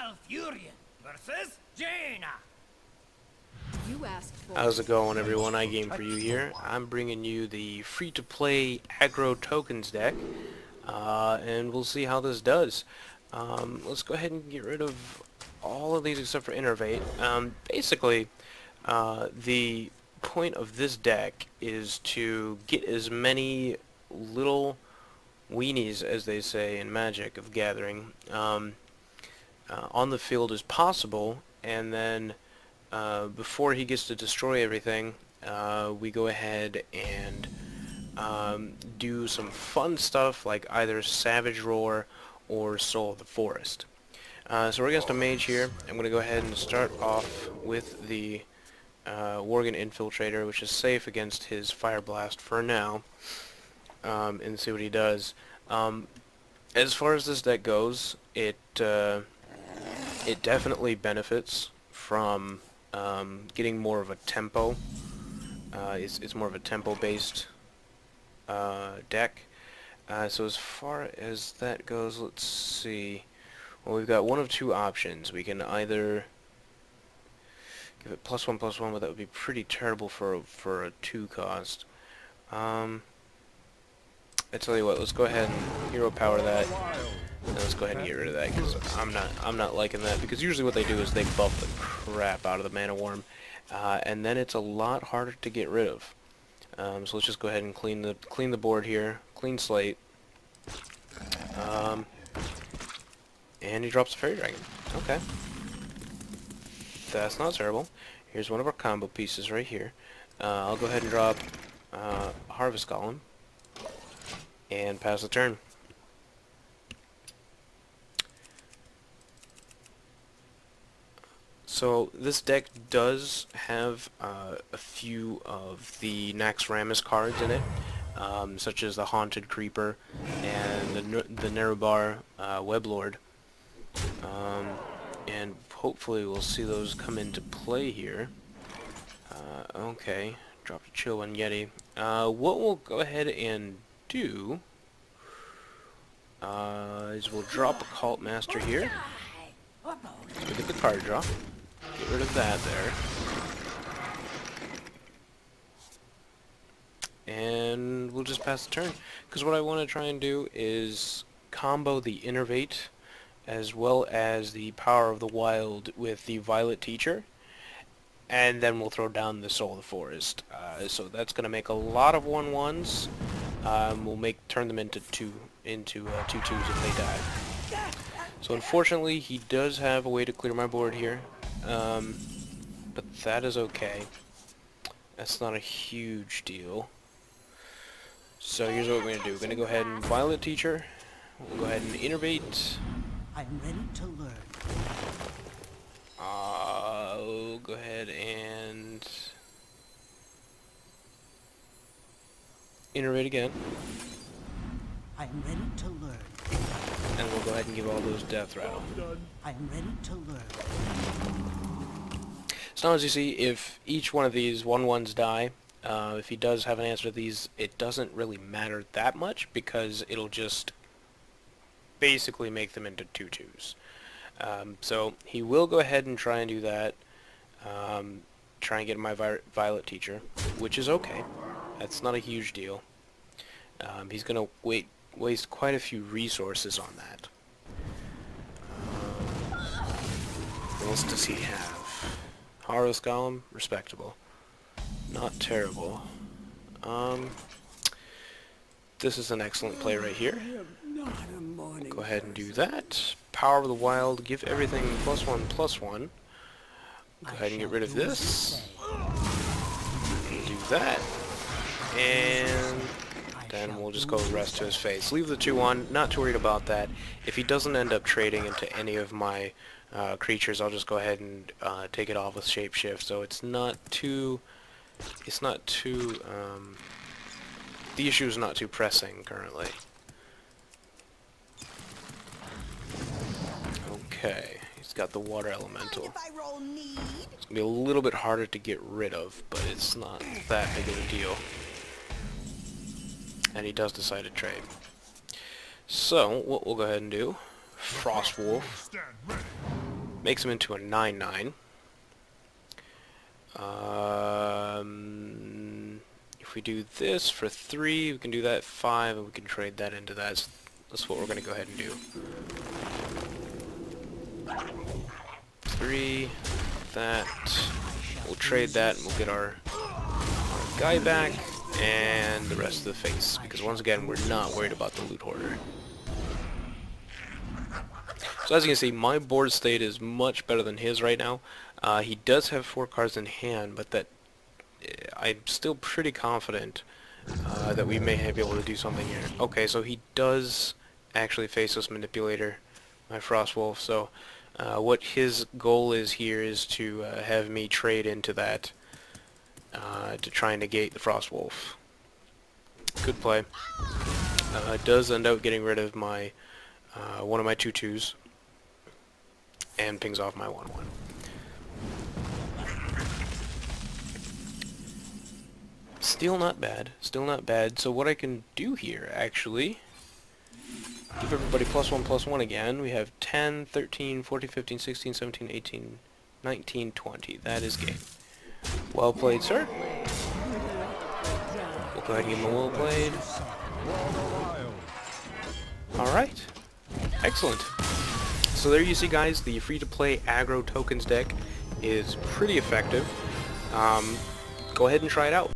Malfurion versus Jaina. You asked for How's it going, everyone? I game for you here. I'm bringing you the free-to-play aggro tokens deck, and we'll see how this does. Let's go ahead and get rid of all of these except for Innervate. Basically, the point of this deck is to get as many little weenies, as they say in Magic of Gathering, on the field as possible, and then before he gets to destroy everything, we go ahead and do some fun stuff like either Savage Roar or Soul of the Forest. So we're against a mage here. I'm going to go ahead and start off with the Worgen Infiltrator, which is safe against his Fire Blast for now, and see what he does. As far as this deck goes, it definitely benefits from getting more of a tempo. It's more of a tempo-based deck. So as far as that goes, let's see. Well, we've got one of two options. We can either give it +1/+1, but that would be pretty terrible for a 2 cost. I tell you what, let's go ahead and hero power that. And let's go ahead and get rid of that, because I'm not liking that, because usually what they do is they buff the crap out of the Mana Worm, and then it's a lot harder to get rid of. So let's just go ahead and clean the board here, clean slate, and he drops a Fairy Dragon. Okay, that's not terrible. Here's one of our combo pieces right here. I'll go ahead and drop Harvest Golem and pass the turn. So this deck does have a few of the Naxxramas cards in it, such as the Haunted Creeper and the Nerubar Weblord, and hopefully we'll see those come into play here. Okay, dropped a Chill One Yeti. What we'll go ahead and do is we'll drop a Cult Master here. Let's get the card draw. Get rid of that there. And we'll just pass the turn. Because what I want to try and do is combo the Innervate as well as the Power of the Wild with the Violet Teacher. And then we'll throw down the Soul of the Forest. So that's going to make a lot of 1/1s. We'll turn them into 2/2s if they die. So unfortunately, he does have a way to clear my board here. But that is okay. That's not a huge deal. So here's what we're going to do. We're going to go ahead and Violet Teacher. We'll go ahead and Innervate. I'm ready to learn. We'll go ahead and Innervate again. I'm ready to learn. And we'll go ahead and give all those Death Rattle. I'm ready to learn. So now as you see, if each one of these 1/1s die, if he does have an answer to these, it doesn't really matter that much, because it'll just basically make them into 2/2s. So he will go ahead and try and do that. Try and get my Violet Teacher, which is okay. That's not a huge deal. He's going to waste quite a few resources on that. What else does he have? Harvest Golem, respectable. Not terrible. This is an excellent play right here. Go ahead and do that. Power of the Wild, give everything +1/+1. Go ahead and get rid of this. Do that. And then we'll just go rest to his face. Leave the 2/1, not too worried about that. If he doesn't end up trading into any of my creatures, I'll just go ahead and take it off with Shapeshift. So it's not too, the issue is not too pressing currently. Okay, he's got the Water Elemental. It's gonna be a little bit harder to get rid of, but it's not that big of a deal. And he does decide to trade. So, what we'll go ahead and do, Frostwolf. makes him into a 9/9. If we do this for 3, we can do that 5, and we can trade that into that. So that's what we're going to go ahead and do. 3, that. We'll trade that, and we'll get our guy back, and the rest of the face. Because once again, we're not worried about the loot hoarder. So as you can see, my board state is much better than his right now. He does have 4 cards in hand, but that I'm still pretty confident that we may be able to do something here. Okay, so he does actually face this manipulator, my Frostwolf. So what his goal is here is to have me trade into that to try and negate the Frostwolf. Good play. Does end up getting rid of my one of my 2/2s and pings off my 1/1. Still not bad. Still not bad. So what I can do here, actually, give everybody +1/+1 again. We have 10, 13, 14, 15, 16, 17, 18, 19, 20. That is game. Well played, sir. We'll go ahead and give him a well played. Alright. Excellent. So there you see, guys, the free-to-play aggro tokens deck is pretty effective. Go ahead and try it out.